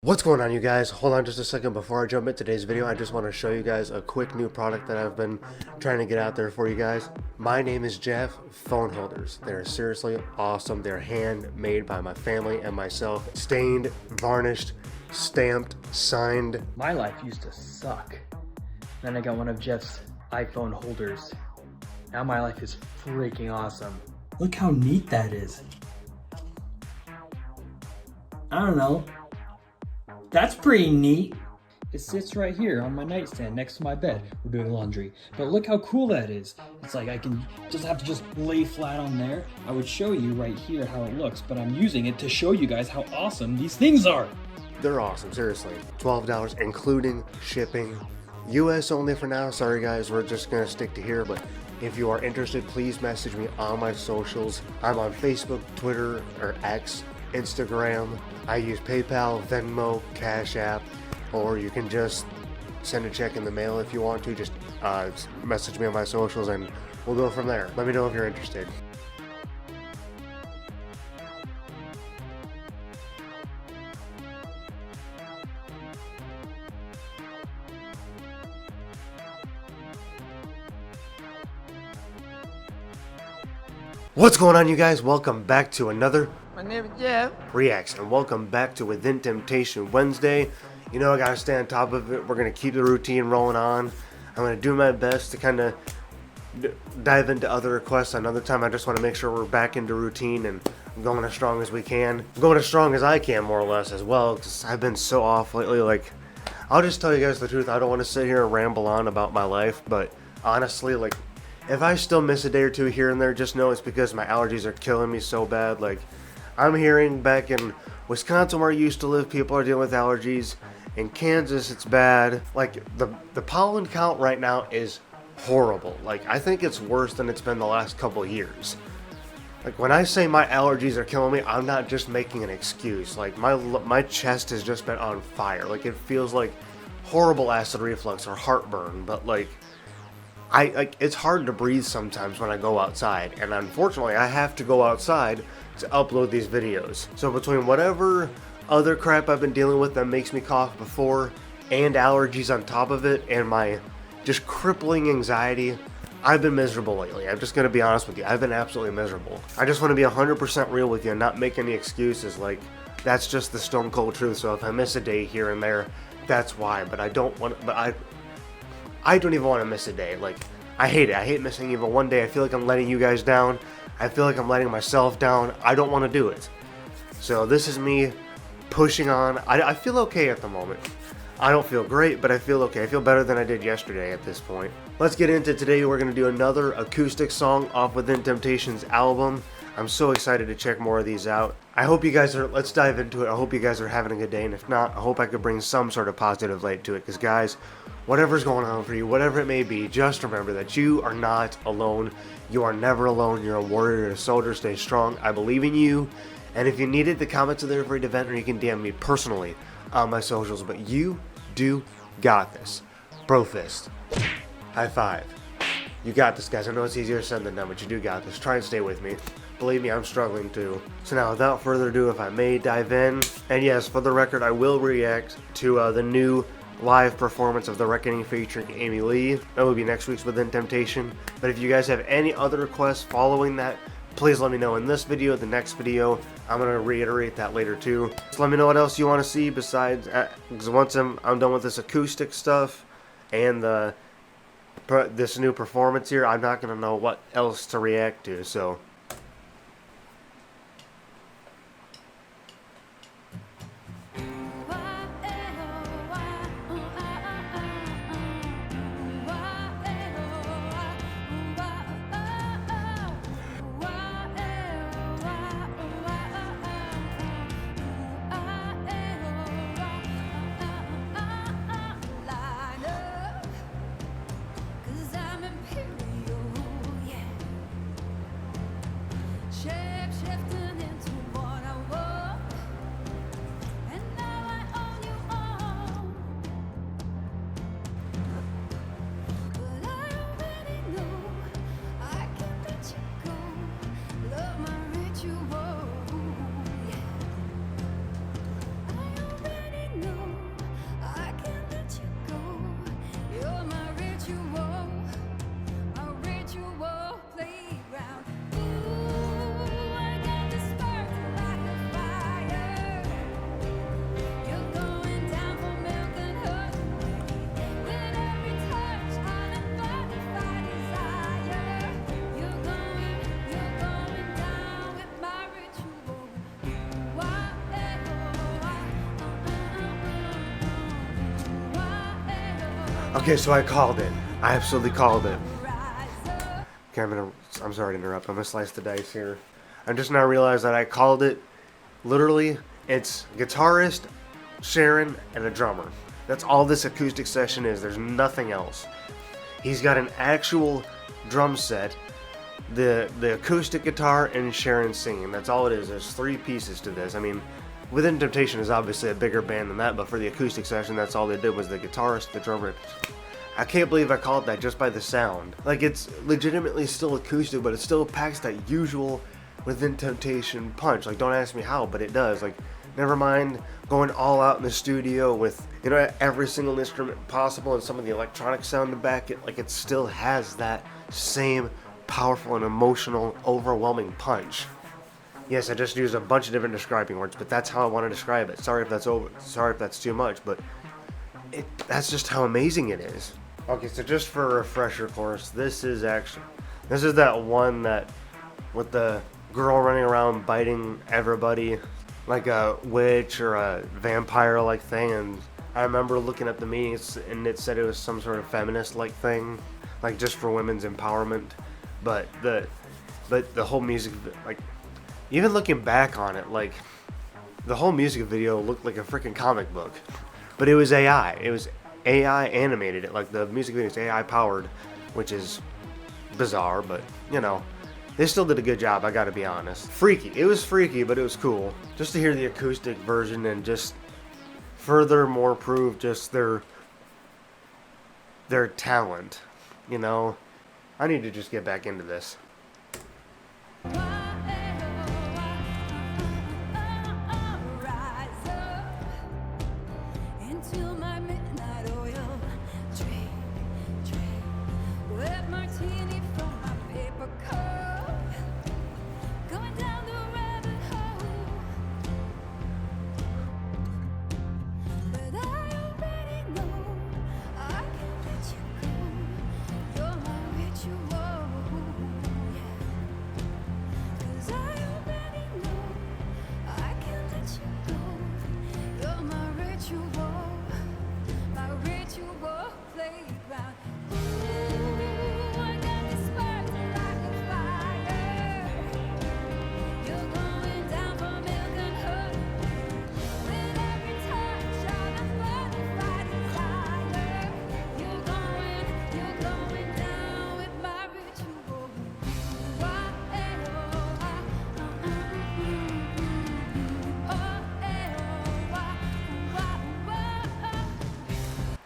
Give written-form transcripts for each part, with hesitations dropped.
What's going on, you guys? Hold on just a second before I jump into today's video. I just want to show you guys a quick new product that I've been trying to get out there for you guys. My name is Jeff. Phone holders. They're seriously awesome. They're handmade by my family and myself. Stained, varnished, stamped, signed. My life used to suck. Then I got one of Jeff's iPhone holders. Now my life is freaking awesome. Look how neat that is. I don't know. That's pretty neat. It sits right here on my nightstand next to my bed. We're doing laundry. But look how cool that is. It's like I can just have to just lay flat on there. I would show you right here how it looks, but I'm using it to show you guys how awesome these things are. They're awesome, seriously. $12 including shipping. US only for now. Sorry guys, we're just gonna stick to here, but if you are interested, please message me on my socials. I'm on Facebook, Twitter, or X, Instagram. I use PayPal, Venmo, Cash App, or you can just send a check in the mail if you want to. Just message me on my socials and we'll go from there. Let me know if you're interested. What's going on, you guys? Welcome back to another My name is Jeff. Reacts, and welcome back to Within Temptation Wednesday. You know, I gotta stay on top of it. We're gonna keep the routine rolling on. I'm gonna do my best to kind of dive into other requests another time. I just want to make sure we're back into routine and going as strong as we can. Going as strong as I can, more or less, as well, because I've been so off lately. Like, I'll just tell you guys the truth. I don't want to sit here and ramble on about my life, but honestly, like, if I still miss a day or two here and there, just know it's because my allergies are killing me so bad. Like, I'm hearing back in Wisconsin where I used to live, people are dealing with allergies. In Kansas, it's bad. Like, the pollen count right now is horrible. Like, I think it's worse than it's been the last couple years. Like, when I say my allergies are killing me, I'm not just making an excuse. Like, my chest has just been on fire. Like, it feels like horrible acid reflux or heartburn, but like, it's hard to breathe sometimes when I go outside, and unfortunately I have to go outside to upload these videos. So between whatever other crap I've been dealing with that makes me cough before, and allergies on top of it, and my just crippling anxiety, I've been miserable lately. I'm just gonna be honest with you. I've been absolutely miserable. I just want to be 100% real with you and not make any excuses. Like, that's just the stone cold truth. So if I miss a day here and there, that's why. But I don't want. But I don't even want to miss a day. Like, I hate it. I hate missing even one day. I feel like I'm letting you guys down. I feel like I'm letting myself down. I don't want to do it. So this is me pushing on. I feel okay at the moment. I don't feel great, but I feel okay. I feel better than I did yesterday at this point. Let's get into today. We're going to do another acoustic song off Within Temptation's album. I'm so excited to check more of these out. I hope you guys are, let's dive into it. I hope you guys are having a good day, and if not, I hope I could bring some sort of positive light to it, because guys, whatever's going on for you, whatever it may be, just remember that you are not alone. You are never alone. You're a warrior, you're a soldier. Stay strong. I believe in you, and if you needed, the comments are there for an event, or you can DM me personally on my socials, but you do got this. Bro fist. High five. You got this, guys. I know it's easier said than done, but you do got this. Try and stay with me. Believe me, I'm struggling too. So now, without further ado, if I may dive in. And yes, for the record, I will react to the new live performance of The Reckoning featuring Amy Lee. That will be next week's Within Temptation. But if you guys have any other requests following that, please let me know in this video, the next video. I'm going to reiterate that later too. So let me know what else you want to see besides, because once I'm done with this acoustic stuff and this new performance here, I'm not going to know what else to react to, so. Okay, so I called it. I absolutely called it. Okay, I'm sorry to interrupt. I'm gonna slice the dice here. I just now realized that I called it. Literally, it's guitarist, Sharon, and a drummer. That's all this acoustic session is. There's nothing else. He's got an actual drum set, the acoustic guitar, and Sharon singing. That's all it is. There's 3 pieces to this. I mean, Within Temptation is obviously a bigger band than that, but for the acoustic session, that's all they did was the guitarist, the drummer. I can't believe I called it that just by the sound. Like, it's legitimately still acoustic, but it still packs that usual Within Temptation punch. Like, don't ask me how, but it does. Like, never mind going all out in the studio with, you know, every single instrument possible and some of the electronic sound to back it. Like, it still has that same powerful and emotional, overwhelming punch. Yes, I just used a bunch of different describing words, but that's how I want to describe it. Sorry if that's too much, but that's just how amazing it is. Okay, so just for a refresher course, this is that one that with the girl running around biting everybody like a witch or a vampire like thing, and I remember looking at the meetings and it said it was some sort of feminist like thing, like just for women's empowerment, but the whole music, like, even looking back on it, like, the whole music video looked like a freaking comic book. But it was AI. It was AI animated. Like, the music video is AI powered, which is bizarre, but, you know, they still did a good job, I gotta be honest. Freaky. It was freaky, but it was cool. Just to hear the acoustic version and just furthermore prove just their talent, you know? I need to just get back into this.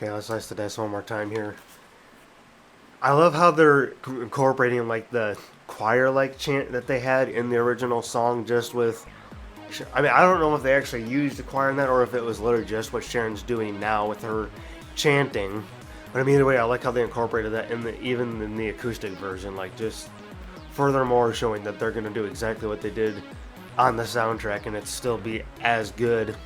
Okay, let's slice the dice one more time here. I love how they're incorporating like the choir-like chant that they had in the original song, just with. I mean, I don't know if they actually used the choir in that or if it was literally just what Sharon's doing now with her chanting. But I mean, either way, I like how they incorporated that even in the acoustic version, like just furthermore showing that they're gonna do exactly what they did on the soundtrack and it still be as good.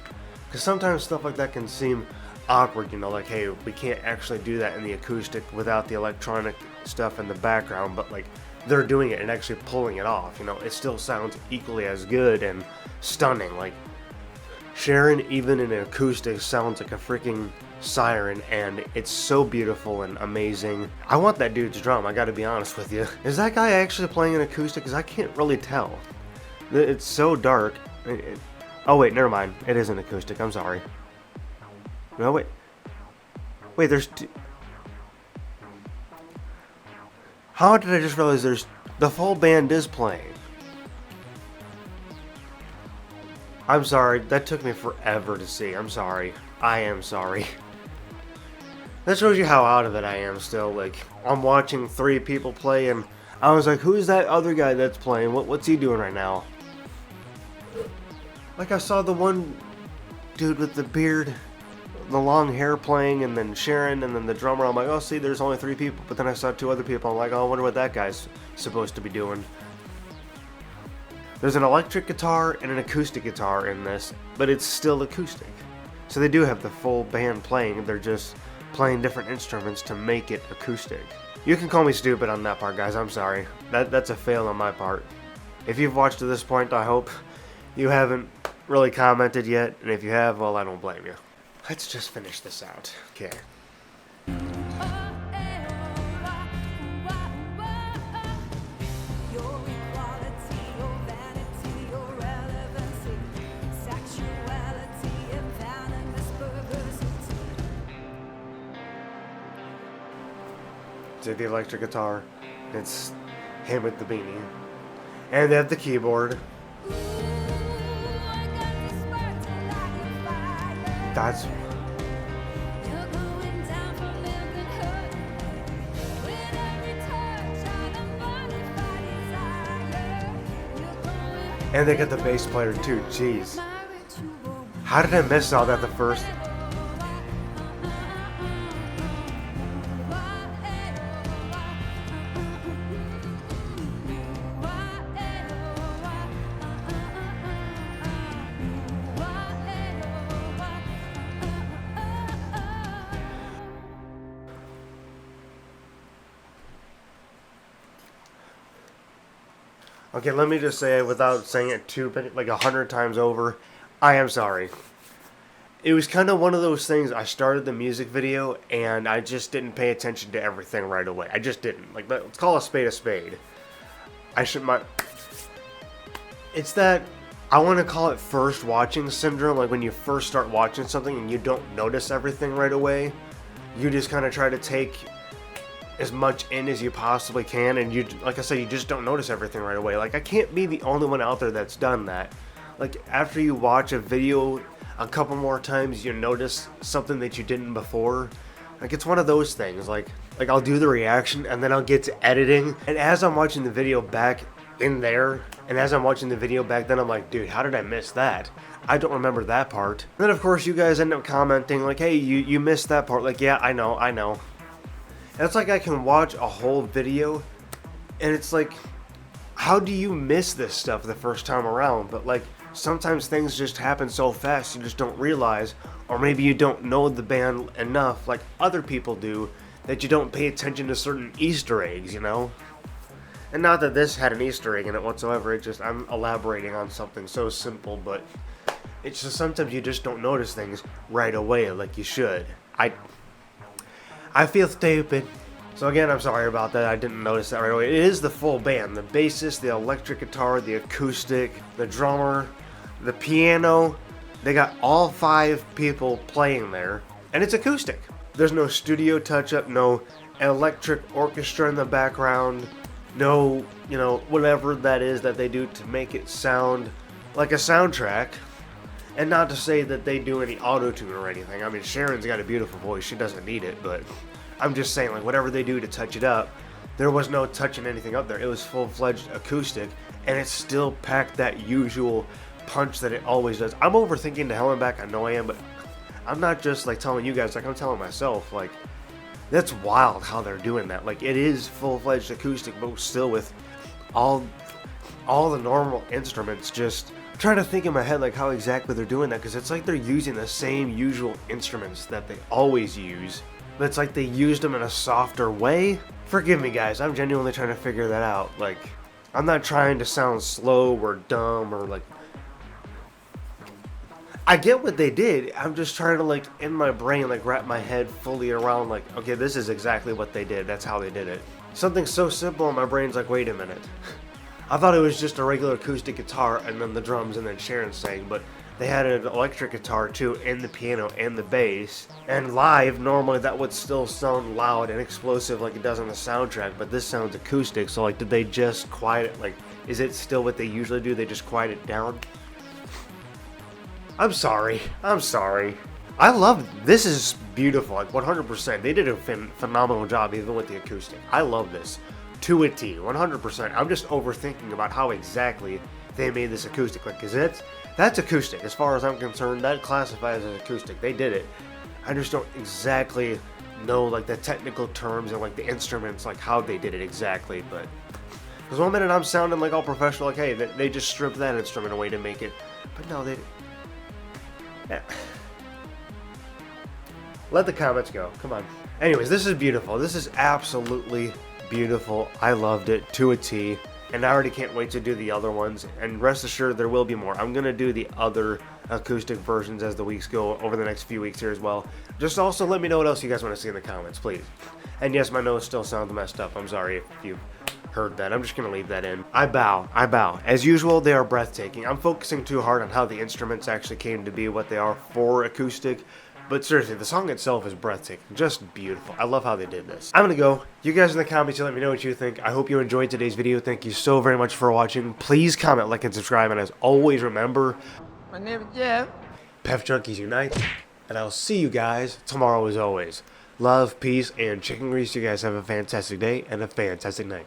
Because sometimes stuff like that can seem awkward, you know, like, hey, we can't actually do that in the acoustic without the electronic stuff in the background, but like they're doing it and actually pulling it off, you know, it still sounds equally as good and stunning. Like, Sharon, even in an acoustic, sounds like a freaking siren, and it's so beautiful and amazing. I want that dude's drum, I gotta be honest with you. Is that guy actually playing an acoustic? Because I can't really tell. It's so dark. Oh wait, never mind, it is an acoustic, I'm sorry. No, wait. Wait, there's How did I just realize the full band is playing? I'm sorry, that took me forever to see. I'm sorry. I am sorry. That shows you how out of it I am still. Like, I'm watching 3 people play and I was like, who's that other guy that's playing? What's he doing right now? Like, I saw the one dude with the beard, the long hair playing, and then Sharon, and then the drummer. I'm like, oh, see, there's only 3 people. But then I saw 2 other people. I'm like, oh, I wonder what that guy's supposed to be doing. There's an electric guitar and an acoustic guitar in this, but it's still acoustic. So they do have the full band playing. They're just playing different instruments to make it acoustic. You can call me stupid on that part, guys. I'm sorry. That's a fail on my part. If you've watched to this point, I hope you haven't really commented yet. And if you have, well, I don't blame you. Let's just finish this out. Okay. to the electric guitar. It's him with the beanie. And they have the keyboard. That's... And they got the bass player too, jeez. How did I miss all that the first... Okay, let me just say it without saying it too many, like 100 times over. I am sorry. It was kind of one of those things. I started the music video and I just didn't pay attention to everything right away. I just didn't. Like, let's call a spade a spade. It's that I want to call it first watching syndrome. Like when you first start watching something and you don't notice everything right away, you just kind of try to take as much in as you possibly can, and you, like I said, you just don't notice everything right away. Like, I can't be the only one out there that's done that. Like, after you watch a video a couple more times, you notice something that you didn't before. Like, it's one of those things. Like I'll do the reaction and then I'll get to editing, and as I'm watching the video back in there, and as I'm watching the video back then, I'm like, dude, how did I miss that? I don't remember that part. And then of course you guys end up commenting like, hey, you missed that part. Like, yeah, I know. And it's like I can watch a whole video and it's like, how do you miss this stuff the first time around? But like, sometimes things just happen so fast you just don't realize, or maybe you don't know the band enough like other people do, that you don't pay attention to certain Easter eggs, you know? And not that this had an Easter egg in it whatsoever, it just, I'm elaborating on something so simple, but it's just sometimes you just don't notice things right away like you should. I feel stupid. So again, I'm sorry about that. I didn't notice that right away. It is the full band. The bassist, the electric guitar, the acoustic, the drummer, the piano. They got all 5 people playing there. And it's acoustic. There's no studio touch-up, no electric orchestra in the background, no, whatever that is that they do to make it sound like a soundtrack. And not to say that they do any auto-tune or anything. I mean, Sharon's got a beautiful voice. She doesn't need it, but I'm just saying, like, whatever they do to touch it up, there was no touching anything up there. It was full-fledged acoustic, and it still packed that usual punch that it always does. I'm overthinking the hell and back. I know I am, but I'm not just, like, telling you guys. Like, I'm telling myself, like, that's wild how they're doing that. Like, it is full-fledged acoustic, but still with all the normal instruments. Just trying to think in my head like how exactly they're doing that, because it's like they're using the same usual instruments that they always use, but it's like they used them in a softer way. Forgive me guys, I'm genuinely trying to figure that out. Like, I'm not trying to sound slow or dumb or like, I get what they did. I'm just trying to, like, in my brain, like, wrap my head fully around, like, okay, this is exactly what they did. That's how they did it. Something so simple, and my brain's like, wait a minute. I thought it was just a regular acoustic guitar and then the drums and then Sharon sang, but they had an electric guitar too, and the piano and the bass. And live, normally that would still sound loud and explosive like it does on the soundtrack, but this sounds acoustic. So, like, did they just quiet it? Like, is it still what they usually do? They just quiet it down? I'm sorry. I love this. Is beautiful, like 100%. They did a phenomenal job even with the acoustic. I love this to a T, 100%. I'm just overthinking about how exactly they made this acoustic. Like, cause that's acoustic as far as I'm concerned. That classifies as acoustic. They did it. I just don't exactly know like the technical terms and like the instruments, like how they did it exactly. But because one minute I'm sounding like all professional, like, hey, they just stripped that instrument away to make it. But no, they. Yeah. Let the comments go. Come on. Anyways, this is beautiful. This is absolutely beautiful. I loved it to a T. And I already can't wait to do the other ones. And rest assured, there will be more. I'm going to do the other acoustic versions as the weeks go over the next few weeks here as well. Just also let me know what else you guys want to see in the comments, please. And yes, my nose still sounds messed up. I'm sorry if you heard that. I'm just going to leave that in. I bow. As usual, they are breathtaking. I'm focusing too hard on how the instruments actually came to be what they are for acoustic. But seriously, the song itself is breathtaking. Just beautiful. I love how they did this. I'm gonna go. You guys in the comments, let me know what you think. I hope you enjoyed today's video. Thank you so very much for watching. Please comment, like, and subscribe. And as always, remember, My name is Jeff. Pef Junkies unite. And I'll see you guys tomorrow as always. Love, peace, and chicken grease. You guys have a fantastic day and a fantastic night.